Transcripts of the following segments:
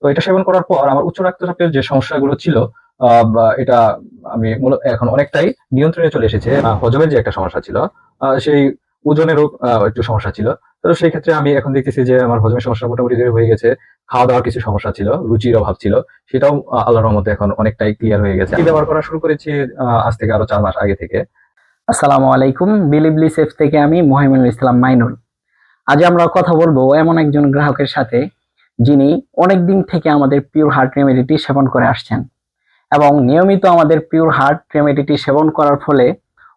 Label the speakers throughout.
Speaker 1: তো এটা সেবন করার পর আমার উচ্চ রক্তচাপের যে সমস্যাগুলো ছিল এটা আমি মূলত এখন অনেকটাই নিয়ন্ত্রণে চলে এসেছে। হজমের যে একটা সমস্যা ছিল, সেই ওজনেরও একটু সমস্যা ছিল। তো সেই ক্ষেত্রে আমি এখন দেখতেছি যে আমার হজমের সমস্যা মোটামুটি দূর হয়ে গেছে। খাওয়া-দাওয়ার কিছু সমস্যা ছিল, রুচির অভাব ছিল। সেটাও আল্লাহর রহমতে এখন অনেকটাই ক্লিয়ার হয়ে গেছে। ব্যবহার করা শুরু করেছি আজ থেকে আরো ৪ মাস আগে থেকে।
Speaker 2: আসসালামু আলাইকুম। বিলিভলি সেফ থেকে আমি মহিমুল ইসলাম মাইনুল। আজ আমরা কথা বলবো এমন একজন গ্রাহকের সাথে যিনি অনেক দিন থেকে আমাদের পিওর হার্ট রেমেডিটি সেবন করে আসছেন এবং নিয়মিত আমাদের পিওর হার্ট রেমেডিটি সেবন করার ফলে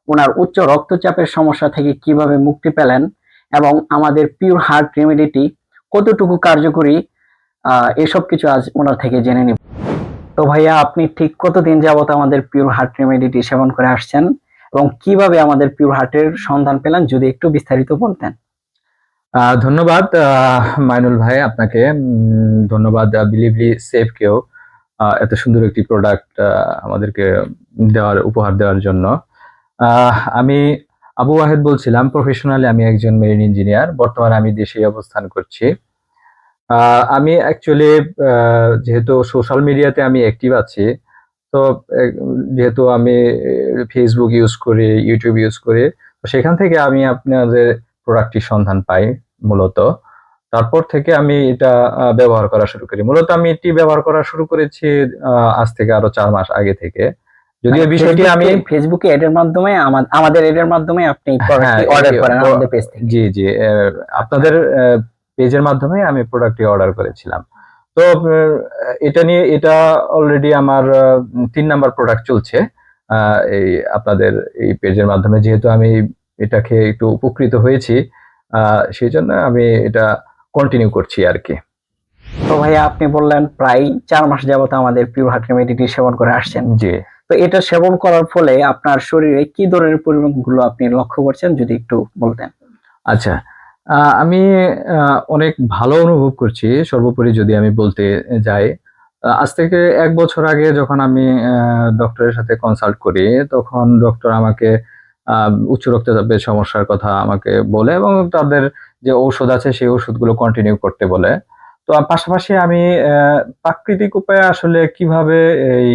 Speaker 2: ওনার উচ্চ রক্তচাপের সমস্যা থেকে কিভাবে মুক্তি পেলেন এবং আমাদের পিওর হার্ট রেমেডিটি কতটুকু কার্যকরী এসব কিছু আজ ওনার থেকে জেনে নিব। তো ভাইয়া, আপনি ঠিক কতদিন যাবত আমাদের পিওর হার্ট রেমেডিটি সেবন করে আসছেন এবং কিভাবে আমাদের পিওর হার্টের সন্ধান পেলেন, যদি একটু বিস্তারিত বলতেন।
Speaker 1: ধন্যবাদ মাইনুল ভাই আপনাকে। ধন্যবাদ বিলিভলি সেফ কেও এত সুন্দর একটি প্রোডাক্ট আমাদেরকে উপহার দেওয়ার জন্য। আমি আবু ওয়াহেদ বলছিলাম। প্রফেশনালি আমি একজন মেরিন ইঞ্জিনিয়ার। বর্তমানে আমি দেশেই অবস্থান করছি। আমি অ্যাকচুয়ালি যেহেতু সোশ্যাল মিডিয়াতে আমি অ্যাক্টিভ আছি, তো যেহেতু আমি ফেসবুক ইউজ করি, ইউটিউব ইউজ করি, তো সেখান থেকে আমি আপনাদের প্রোডাক্টটির সন্ধান পাই মূলত। তারপর থেকে আমি এটা ব্যবহার করা শুরু করি। মূলত আমি এটি ব্যবহার করা শুরু করেছি আজ থেকে আরো ৪ মাস আগে থেকে। যদিও
Speaker 2: মানে
Speaker 1: বিষয়টি আমি
Speaker 2: ফেসবুকে এডের মাধ্যমে আমাদের এডের মাধ্যমে আপনি
Speaker 1: হ্যাঁ,
Speaker 2: প্রোডাক্টটি অর্ডার করেন আমাদের পেজ থেকে।
Speaker 1: জি, জি। আপনাদের পেজের মাধ্যমে আমি প্রোডাক্টটি অর্ডার করেছিলাম। তো এটা অলরেডি আমার ৩ নাম্বার প্রোডাক্ট চলছে। এই আপনাদের এই পেজের মাধ্যমে যেহেতু আমি এটা খেয়ে একটু উপকৃত হয়েছি, সেজন্য আমি এটা কন্টিনিউ করছি আরকি।
Speaker 2: তো ভাইয়া, আপনি বললেন প্রায় ৪ মাস যাবত আমাদের পিওর হার্ট রেমেডিটি সেবন করে আসছেন।
Speaker 1: জি।
Speaker 2: তো এটা সেবন করার ফলে আপনার শরীরে কি ধরনের পরিবর্তনগুলো আপনি লক্ষ্য করছেন, যদি একটু বলতেন।
Speaker 1: আচ্ছা। আমি অনেক ভালো অনুভব করছি সর্বোপরি যদি আমি বলতে যাই। আজ থেকে ১ বছর আগে যখন আমি ডক্টরের সাথে কনসাল্ট করি, তখন ডক্টর আমাকে আ উচ্চ রক্তচাপের সমস্যার কথা আমাকে বলে এবং তাদের যে ঔষধ আছে সেই ওষুধগুলো কন্টিনিউ করতে বলে। তো পাশাপাশি আমি প্রাকৃতিক উপায়ে আসলে কিভাবে এই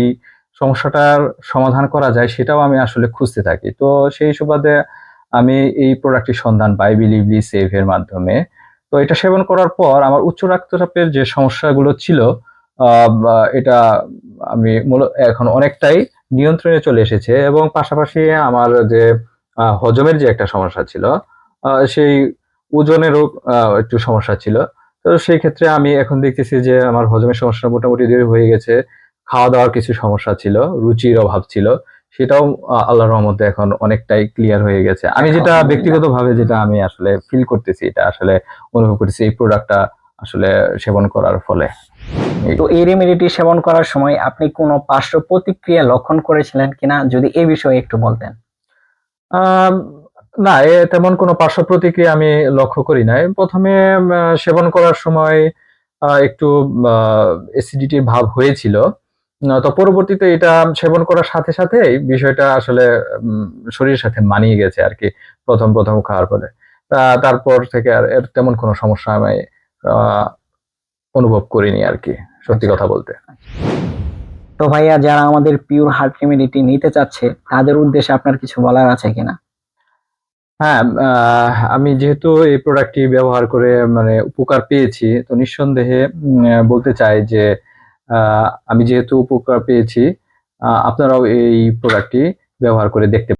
Speaker 1: সমস্যাটার সমাধান করা যায় সেটাও আমি আসলে খুঁজতে থাকি। তো সেই সুবাদে আমি এই প্রোডাক্টটির সন্ধান পাই বিলিভলি সেভ এর মাধ্যমে। তো এটা সেবন করার পর আমার উচ্চ রক্তচাপের যে সমস্যাগুলো ছিল, আ বা এটা আমি এখন অনেকটাই নিয়ন্ত্রণে চলে এসেছে এবং পাশাপাশি আমার যে হজমের যে একটা সমস্যা ছিল, সেই ওজনেরও একটু সমস্যা ছিল। তো সেই ক্ষেত্রে আমি এখন দেখতেছি যে আমার হজমের সমস্যা মোটামুটি দূর হয়ে গেছে। খাওয়া-দাওয়ার কিছু সমস্যা ছিল, রুচির অভাব ছিল। সেটাও আল্লাহর রহমতে এখন অনেকটাই ক্লিয়ার হয়ে গেছে। আমি যেটা
Speaker 2: আলহামদুলিল্লাহ।
Speaker 1: ব্যক্তিগতভাবে যেটা আমি আসলে ফিল করতেছি, এটা আসলে অনুভব করতেছি এই প্রোডাক্টটা আসলে সেবন করার ফলে। এই
Speaker 2: তো এই রেমেডিটি সেবন করার সময় আপনি কোনো পার্শ্ব প্রতিক্রিয়া লক্ষণ করেছিলেন কিনা, যদি এই বিষয়ে একটু বলতেন।
Speaker 1: আম না, তেমন কোনো পার্শ্ব প্রতিক্রিয়া আমি লক্ষ্য করি নাই। ১ম এ সেবন করার সময় একটু আ অ্যাসিডিটির ভাব হয়েছিল। তো পরবর্তীতে এটা সেবন করার সাথে সাথেই বিষয়টা আসলে শরীরের সাথে মানিয়ে গেছে আরকি ১ম খাওয়ার পরে। তারপর থেকে আর এর তেমন কোনো সমস্যা আমি আ অনুভব করিনি আরকি, সত্যি
Speaker 2: আচ্ছা।
Speaker 1: কথা বলতে।
Speaker 2: তো ভাইয়া, যারা আমাদের পিওর হার্ট রেমেডিটি নিতে চাচ্ছে তাদের উদ্দেশ্যে আপনার কিছু বলার আছে কিনা?
Speaker 1: হ্যাঁ, আমি যেহেতু এই প্রোডাক্টটি ব্যবহার করে মানে উপকার পেয়েছি, তো নিঃসন্দেহে বলতে চাই যে আ আমি যেহেতু উপকার পেয়েছি, আপনারাও এই প্রোডাক্টটি ব্যবহার করে দেখতে